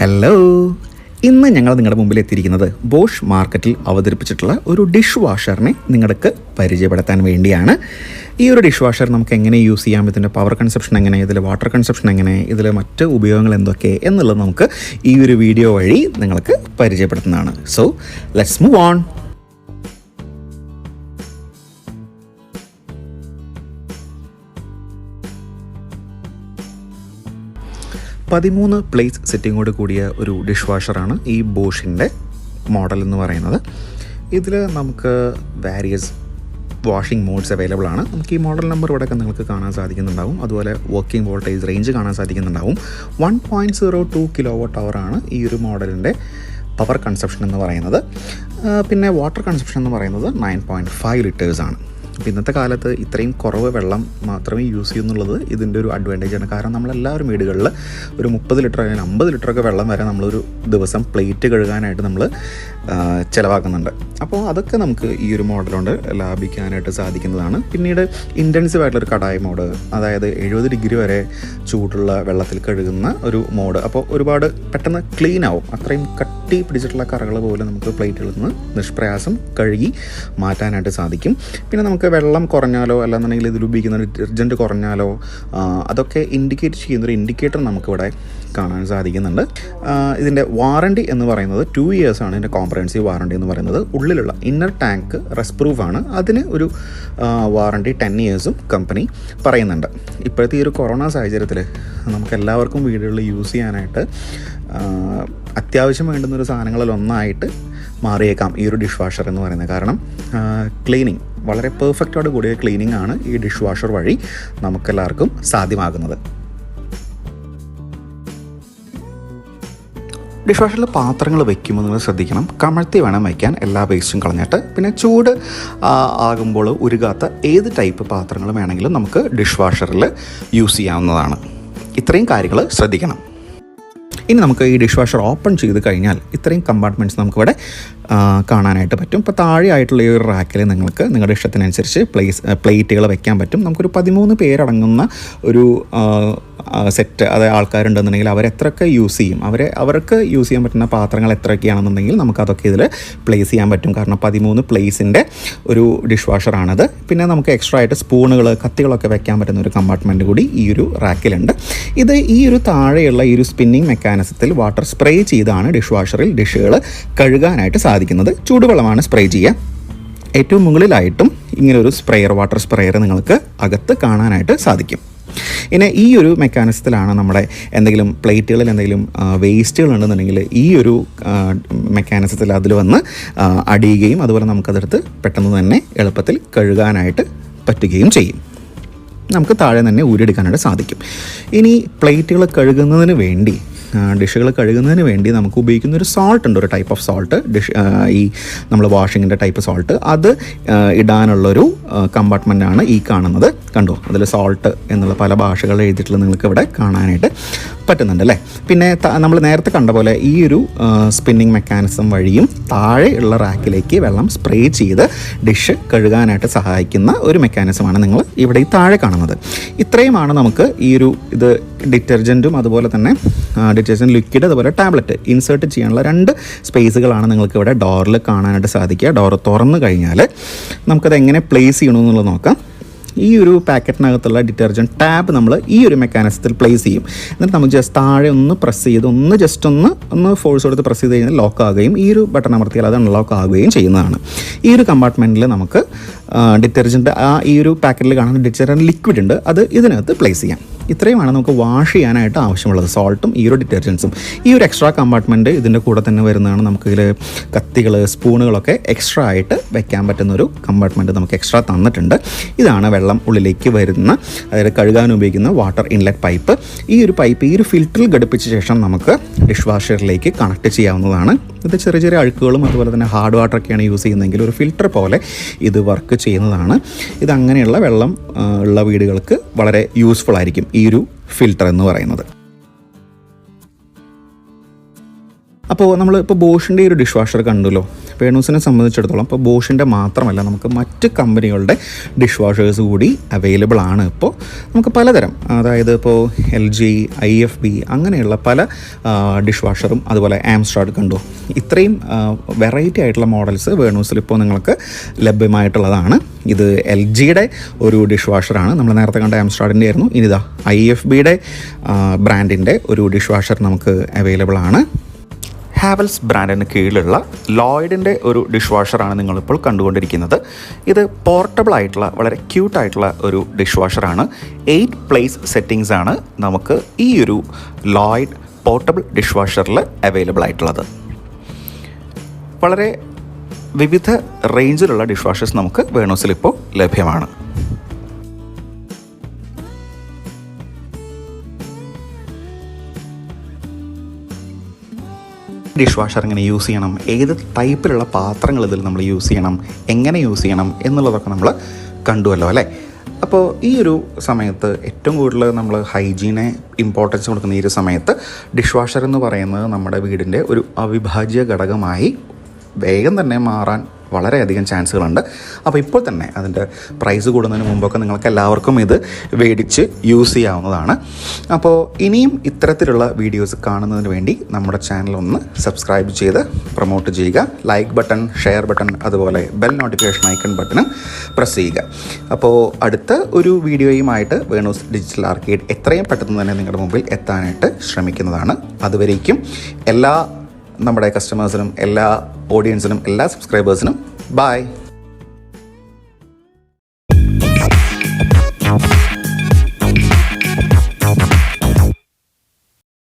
Hello, ഇന്ന് ഞങ്ങൾ നിങ്ങളുടെ മുമ്പിൽ എത്തിയിരിക്കുന്നത് ബോഷ് മാർക്കറ്റിൽ അവതരിപ്പിച്ചിട്ടുള്ള ഒരു ഡിഷ് വാഷറിനെ നിങ്ങൾക്ക് പരിചയപ്പെടുത്താൻ വേണ്ടിയാണ്. ഈ ഒരു ഡിഷ് വാഷർ നമുക്ക് എങ്ങനെ യൂസ് ചെയ്യാം, ഇതിൻ്റെ പവർ കൺസപ്ഷൻ എങ്ങനെ, ഇതിൽ വാട്ടർ കൺസപ്ഷൻ എങ്ങനെ, ഇതിൽ മറ്റ് ഉപയോഗങ്ങൾ എന്തൊക്കെ എന്നുള്ളത് നമുക്ക് ഈ ഒരു വീഡിയോ വഴി നിങ്ങൾക്ക് പരിചയപ്പെടുത്തുന്നതാണ്. So let's move on. പതിമൂന്ന് പ്ലേസ് സെറ്റിങ്ങോട് കൂടിയ ഒരു ഡിഷ് വാഷറാണ് ഈ ബോഷിൻ്റെ മോഡൽ എന്ന് പറയുന്നത്. ഇതിൽ നമുക്ക് വാരിയസ് വാഷിംഗ് മോഡ്സ് അവൈലബിൾ ആണ്. നമുക്ക് ഈ മോഡൽ നമ്പർ ഇവിടെയൊക്കെ നിങ്ങൾക്ക് കാണാൻ സാധിക്കുന്നുണ്ടാവും. അതുപോലെ വർക്കിംഗ് വോൾട്ടേജ് റേഞ്ച് കാണാൻ സാധിക്കുന്നുണ്ടാവും. 1.02 kWh ആണ് ഈ ഒരു മോഡലിൻ്റെ പവർ കൺസപ്ഷൻ എന്ന് പറയുന്നത്. പിന്നെ വാട്ടർ കൺസപ്ഷൻ എന്ന് പറയുന്നത് 9.5 liters ആണ്. അപ്പോൾ ഇന്നത്തെ കാലത്ത് ഇത്രയും കുറവ് വെള്ളം മാത്രമേ യൂസ് ചെയ്യുന്നുള്ളത് ഇതിൻ്റെ ഒരു അഡ്വാൻറ്റേജാണ്. കാരണം നമ്മളെല്ലാവരും വീടുകളിൽ ഒരു 30 ലിറ്റർ അല്ലെങ്കിൽ 50 ലിറ്ററൊക്കെ വെള്ളം വരെ നമ്മളൊരു ദിവസം പ്ലേറ്റ് കഴുകാനായിട്ട് നമ്മൾ ചിലവാക്കുന്നുണ്ട്. അപ്പോൾ അതൊക്കെ നമുക്ക് ഈ ഒരു മോഡൽ കൊണ്ട് ലാഭിക്കാനായിട്ട് സാധിക്കുന്നതാണ്. പിന്നീട് ഇൻറ്റൻസീവ് ആയിട്ടുള്ളൊരു കടായി മോഡ്, അതായത് 70 ഡിഗ്രി വരെ ചൂടുള്ള വെള്ളത്തിൽ കഴുകുന്ന ഒരു മോഡ്. അപ്പോൾ ഒരുപാട് പെട്ടെന്ന് ക്ലീൻ ആവും. അത്രയും കട്ടി പിടിച്ചിട്ടുള്ള കറകൾ പോലെ നമുക്ക് പ്ലേറ്റുകളിൽ നിന്ന് നിഷ്പ്രയാസം കഴുകി മാറ്റാനായിട്ട് സാധിക്കും. പിന്നെ നമുക്ക് വെള്ളം കുറഞ്ഞാലോ അല്ലാന്നുണ്ടെങ്കിൽ ഇതിൽ ഉപയോഗിക്കുന്ന ഡിറ്റർജൻറ്റ് കുറഞ്ഞാലോ അതൊക്കെ ഇൻഡിക്കേറ്റ് ചെയ്യുന്നൊരു ഇൻഡിക്കേറ്റർ നമുക്കിവിടെ കാണാൻ സാധിക്കുന്നുണ്ട്. ഇതിൻ്റെ വാറണ്ടി എന്ന് പറയുന്നത് 2 years ആണ്. ഇതിൻ്റെ കോംപ്രഹെൻസീവ് വാറണ്ടി എന്ന് പറയുന്നത്. ഉള്ളിലുള്ള ഇന്നർ ടാങ്ക് റസ്റ്റ് പ്രൂഫ് ആണ്. അതിന് ഒരു വാറണ്ടി 10 years കമ്പനി പറയുന്നുണ്ട്. ഇപ്പോഴത്തെ ഈ ഒരു കൊറോണ സാഹചര്യത്തിൽ നമുക്കെല്ലാവർക്കും വീടുകളിൽ യൂസ് ചെയ്യാനായിട്ട് അത്യാവശ്യം വേണ്ടുന്നൊരു സാധനങ്ങളിലൊന്നായിട്ട് മാറിയേക്കാം ഈ ഒരു ഡിഷ് വാഷർ എന്ന് പറയുന്നത്. കാരണം ക്ലീനിങ് വളരെ പെർഫെക്റ്റോട് കൂടിയ ക്ലീനിങ് ആണ് ഈ ഡിഷ് വാഷർ വഴി നമുക്കെല്ലാവർക്കും സാധ്യമാകുന്നത്. ഡിഷ് വാഷറിൽ പാത്രങ്ങൾ വയ്ക്കുമ്പോൾ നിങ്ങൾ ശ്രദ്ധിക്കണം, കമഴ്ത്തി വേണം വയ്ക്കാൻ, എല്ലാ വേസ്റ്റും കളഞ്ഞിട്ട്. പിന്നെ ചൂട് ആകുമ്പോൾ ഉരുകാത്ത ഏത് ടൈപ്പ് പാത്രങ്ങൾ വേണമെങ്കിലും നമുക്ക് ഡിഷ് വാഷറിൽ യൂസ് ചെയ്യാവുന്നതാണ്. ഇത്രയും കാര്യങ്ങൾ ശ്രദ്ധിക്കണം. ഇനി നമുക്ക് ഈ ഡിഷ് വാഷർ ഓപ്പൺ ചെയ്ത് കഴിഞ്ഞാൽ ഇത്രയും കമ്പാർട്ട്മെൻറ്റ്സ് നമുക്കിവിടെ കാണാനായിട്ട് പറ്റും. ഇപ്പോൾ താഴെയായിട്ടുള്ള ഈ ഒരു റാക്കിൽ നിങ്ങൾക്ക് നിങ്ങളുടെ ഇഷ്ടത്തിനനുസരിച്ച് പ്ലേറ്റുകൾ വയ്ക്കാൻ പറ്റും. നമുക്കൊരു 13 പേരടങ്ങുന്ന ഒരു സെറ്റ്, അതായത് ആൾക്കാരുണ്ടെന്നുണ്ടെങ്കിൽ അവരെത്രയൊക്കെ യൂസ് ചെയ്യും, അവർക്ക് യൂസ് ചെയ്യാൻ പറ്റുന്ന പാത്രങ്ങൾ എത്രയൊക്കെയാണെന്നുണ്ടെങ്കിൽ നമുക്കതൊക്കെ ഇതിൽ പ്ലേസ് ചെയ്യാൻ പറ്റും. കാരണം 13 പ്ലേസിൻ്റെ ഒരു ഡിഷ് വാഷറാണത്. പിന്നെ നമുക്ക് എക്സ്ട്രാ ആയിട്ട് സ്പൂണുകൾ, കത്തികളൊക്കെ വെക്കാൻ പറ്റുന്ന ഒരു കമ്പാർട്ട്മെൻറ്റ് കൂടി ഈ ഒരു റാക്കിലുണ്ട്. ഇത് ഈ ഒരു താഴെയുള്ള ഈ ഒരു സ്പിന്നിങ് മെക്കാനിസത്തിൽ വാട്ടർ സ്പ്രേ ചെയ്താണ് ഡിഷ് വാഷറിൽ ഡിഷുകൾ കഴുകാനായിട്ട് സാധിക്കുന്നത്. ചൂടുവെള്ളമാണ് സ്പ്രേ ചെയ്യുക. ഏറ്റവും മുകളിലായിട്ടും ഇങ്ങനൊരു വാട്ടർ സ്പ്രെയർ നിങ്ങൾക്ക് അകത്ത് കാണാനായിട്ട് സാധിക്കും. ഇനി ഈ ഒരു മെക്കാനിസത്തിലാണ് നമ്മുടെ എന്തെങ്കിലും പ്ലേറ്റുകളിൽ എന്തെങ്കിലും വേസ്റ്റുകൾ ഉണ്ടെന്നുണ്ടെങ്കിൽ ഈ ഒരു മെക്കാനിസത്തിൽ അതിൽ വന്ന് അടിയുകയും അതുപോലെ നമുക്കതെടുത്ത് പെട്ടെന്ന് തന്നെ എളുപ്പത്തിൽ കഴുകാനായിട്ട് പറ്റുകയും ചെയ്യും. നമുക്ക് താഴെ തന്നെ ഊരിയെടുക്കാനായിട്ട് സാധിക്കും. ഇനി പ്ലേറ്റുകൾ കഴുകുന്നതിന് വേണ്ടി, ഡിഷുകൾ കഴുകുന്നതിന് വേണ്ടി നമുക്ക് ഉപയോഗിക്കുന്ന ഒരു സോൾട്ട് ഉണ്ട്, ഒരു ടൈപ്പ് ഓഫ് സോൾട്ട്, ഈ നമ്മൾ വാഷിങ്ങിൻ്റെ ടൈപ്പ് സോൾട്ട്. അത് ഇടാനുള്ളൊരു കമ്പാർട്ട്മെൻറ്റാണ് ഈ കാണുന്നത്. കണ്ടോ, അതിൽ സോൾട്ട് എന്നുള്ള പല ഭാഷകളിൽ എഴുതിയിട്ടുള്ളത് നിങ്ങൾക്ക് ഇവിടെ കാണാനായിട്ട് പറ്റുന്നുണ്ട് അല്ലേ. പിന്നെ നമ്മൾ നേരത്തെ കണ്ട പോലെ ഈ ഒരു സ്പിന്നിങ് മെക്കാനിസം വഴിയും താഴെ ഉള്ള റാക്കിലേക്ക് വെള്ളം സ്പ്രേ ചെയ്ത് ഡിഷ് കഴുകാനായിട്ട് സഹായിക്കുന്ന ഒരു മെക്കാനിസമാണ് നിങ്ങൾ ഇവിടെ ഈ താഴെ കാണുന്നത്. ഇത്രയുമാണ് നമുക്ക് ഈ ഒരു ഇത് ഡിറ്റർജൻറ്റും അതുപോലെ തന്നെ ഡിറ്റർജൻറ്റ് ലിക്വിഡ് അതുപോലെ ടാബ്ലറ്റ് ഇൻസേർട്ട് ചെയ്യാനുള്ള 2 സ്പേസുകളാണ് നിങ്ങൾക്ക് ഇവിടെ ഡോറിൽ കാണാനായിട്ട് സാധിക്കുക. ഡോർ തുറന്നു കഴിഞ്ഞാൽ നമുക്കത് എങ്ങനെ പ്ലേസ് ചെയ്യണമെന്നുള്ളത് നോക്കാം. ഈ ഒരു പാക്കറ്റിനകത്തുള്ള ഡിറ്റർജൻറ്റ് ടാബ് നമ്മൾ ഈ ഒരു മെക്കാനിസത്തിൽ പ്ലേസ് ചെയ്യും. എന്നിട്ട് നമുക്ക് ജസ്റ്റ് താഴെ ഒന്ന് പ്രസ് ചെയ്ത് ഒന്ന് ഫോഴ്സ് കൊടുത്ത് പ്രസ് ചെയ്ത് കഴിഞ്ഞാൽ ലോക്ക് ആകുകയും ഈ ഒരു ബട്ടൺ അമർത്തിയാൽ അത് അൺലോക്ക് ആകുകയും ചെയ്യുന്നതാണ്. ഈ ഒരു കമ്പാർട്ട്മെൻറ്റിൽ നമുക്ക് ഡിറ്റർജൻറ്റ് ഈ ഒരു പാക്കറ്റിൽ കാണുന്ന ഡിറ്റർജൻറ്റ് ലിക്വിഡ് ഉണ്ട്, അത് ഇതിനകത്ത് പ്ലേസ് ചെയ്യാം. ഇത്രയുമാണ് നമുക്ക് വാഷ് ചെയ്യാനായിട്ട് ആവശ്യമുള്ളത്, സോൾട്ടും ഈ ഒരു ഡിറ്റർജൻസും. ഈ ഒരു എക്സ്ട്രാ കമ്പാർട്ട്മെൻറ്റ് ഇതിൻ്റെ കൂടെ തന്നെ വരുന്നതാണ്. നമുക്കിതിൽ കത്തികൾ, സ്പൂണുകളൊക്കെ എക്സ്ട്രാ ആയിട്ട് വെക്കാൻ പറ്റുന്നൊരു കമ്പാർട്ട്മെൻറ്റ് നമുക്ക് എക്സ്ട്രാ തന്നിട്ടുണ്ട്. ഇതാണ് വെള്ളം ഉള്ളിലേക്ക് വരുന്ന, അതായത് കഴുകാൻ ഉപയോഗിക്കുന്ന വാട്ടർ ഇൻലെറ്റ് പൈപ്പ്. ഈ ഒരു പൈപ്പ് ഈ ഒരു ഫിൽറ്ററിൽ ഘടിപ്പിച്ച ശേഷം നമുക്ക് ഡിഷ് വാഷറിലേക്ക് കണക്ട് ചെയ്യാവുന്നതാണ്. ഇത് ചെറിയ ചെറിയ അഴുക്കുകളും അതുപോലെ തന്നെ ഹാർഡ് വാട്ടറൊക്കെയാണ് യൂസ് ചെയ്യുന്നതെങ്കിൽ ഒരു ഫിൽറ്റർ പോലെ ഇത് വർക്ക് ചെയ്യുന്നതാണ്. ഇതങ്ങനെയുള്ള വെള്ളം ഉള്ള വീടുകൾക്ക് വളരെ യൂസ്ഫുൾ ആയിരിക്കും ഈ ഒരു ഫിൽറ്റർ എന്ന് പറയുന്നത്. അപ്പോൾ നമ്മളിപ്പോൾ ബോഷിൻ്റെ ഒരു ഡിഷ് വാഷർ കണ്ടല്ലോ. വേണൂസിനെ സംബന്ധിച്ചിടത്തോളം ഇപ്പോൾ ബോഷിൻ്റെ മാത്രമല്ല നമുക്ക് മറ്റ് കമ്പനികളുടെ ഡിഷ് കൂടി അവൈലബിൾ ആണ്. ഇപ്പോൾ നമുക്ക് പലതരം, അതായത് ഇപ്പോൾ LG, IFB അങ്ങനെയുള്ള പല ഡിഷ് വാഷറും അതുപോലെ ആംസ്ട്രാഡ് കണ്ടു, ഇത്രയും വെറൈറ്റി ആയിട്ടുള്ള മോഡൽസ് വേണൂസിൽ ഇപ്പോൾ നിങ്ങൾക്ക് ലഭ്യമായിട്ടുള്ളതാണ്. ഇത് LGയുടെ ഒരു ഡിഷ് വാഷറാണ്, നമ്മൾ നേരത്തെ കണ്ട ആംസ്ട്രാഡിൻ്റെ ആയിരുന്നു. ഇനിതാ IFB-യുടെ ബ്രാൻഡിൻ്റെ ഒരു ഡിഷ് വാഷർ നമുക്ക് അവൈലബിൾ ആണ്. ഹാവൽസ് ബ്രാൻഡിന് കീഴിലുള്ള ലോയ്ഡിൻ്റെ ഒരു ഡിഷ് വാഷറാണ് നിങ്ങളിപ്പോൾ കണ്ടുകൊണ്ടിരിക്കുന്നത്. ഇത് പോർട്ടബിൾ ആയിട്ടുള്ള വളരെ ക്യൂട്ടായിട്ടുള്ള ഒരു ഡിഷ് വാഷറാണ്. 8 പ്ലേസ് സെറ്റിങ്സ് ആണ് നമുക്ക് ഈ ഒരു ലോയ്ഡ് പോർട്ടബിൾ ഡിഷ് വാഷറിൽ അവൈലബിൾ ആയിട്ടുള്ളത്. വളരെ വിവിധ റേഞ്ചിലുള്ള ഡിഷ് വാഷേഴ്സ് നമുക്ക് വേണൂസിൽ ഇപ്പോൾ ലഭ്യമാണ്. ഡിഷ് വാഷർ എങ്ങനെ യൂസ് ചെയ്യണം, ഏത് ടൈപ്പിലുള്ള പാത്രങ്ങൾ ഇതിൽ നമ്മൾ യൂസ് ചെയ്യണം, എങ്ങനെ യൂസ് ചെയ്യണം എന്നുള്ളതൊക്കെ നമ്മൾ കണ്ടുവല്ലോ അല്ലേ. അപ്പോൾ ഈ ഒരു സമയത്ത് ഏറ്റവും കൂടുതൽ നമ്മൾ ഹൈജീനെ ഇമ്പോർട്ടൻസ് കൊടുക്കുന്ന ഈ ഒരു സമയത്ത് ഡിഷ് വാഷർ എന്ന് പറയുന്നത് നമ്മുടെ വീടിൻ്റെ ഒരു അവിഭാജ്യ ഘടകമായി വേഗം തന്നെ മാറാൻ വളരെയധികം ചാൻസുകളുണ്ട്. അപ്പോൾ ഇപ്പോൾ തന്നെ അതിൻ്റെ പ്രൈസ് കൂടുന്നതിന് മുമ്പൊക്കെ നിങ്ങൾക്ക് എല്ലാവർക്കും ഇത് മേടിച്ച് യൂസ് ചെയ്യാവുന്നതാണ്. അപ്പോൾ ഇനിയും ഇത്തരത്തിലുള്ള വീഡിയോസ് കാണുന്നതിന് വേണ്ടി നമ്മുടെ ചാനൽ ഒന്ന് സബ്സ്ക്രൈബ് ചെയ്ത് പ്രൊമോട്ട് ചെയ്യുക. ലൈക്ക് ബട്ടൺ, ഷെയർ ബട്ടൺ, അതുപോലെ ബെൽ നോട്ടിഫിക്കേഷൻ ഐക്കൺ ബട്ടണും പ്രസ് ചെയ്യുക. അപ്പോൾ അടുത്ത ഒരു വീഡിയോയുമായിട്ട് വേണൂസ് ഡിജിറ്റൽ ആർക്കേഡ് എത്രയും പെട്ടെന്ന് തന്നെ നിങ്ങളുടെ മുമ്പിൽ എത്താനായിട്ട് ശ്രമിക്കുന്നതാണ്. അതുവരേക്കും എല്ലാ നമ്മുടെ കസ്റ്റമേഴ്സിനും, എല്ലാ ഓഡിയൻസിനും, എല്ലാ സബ്സ്ക്രൈബേഴ്സിനും ബൈ.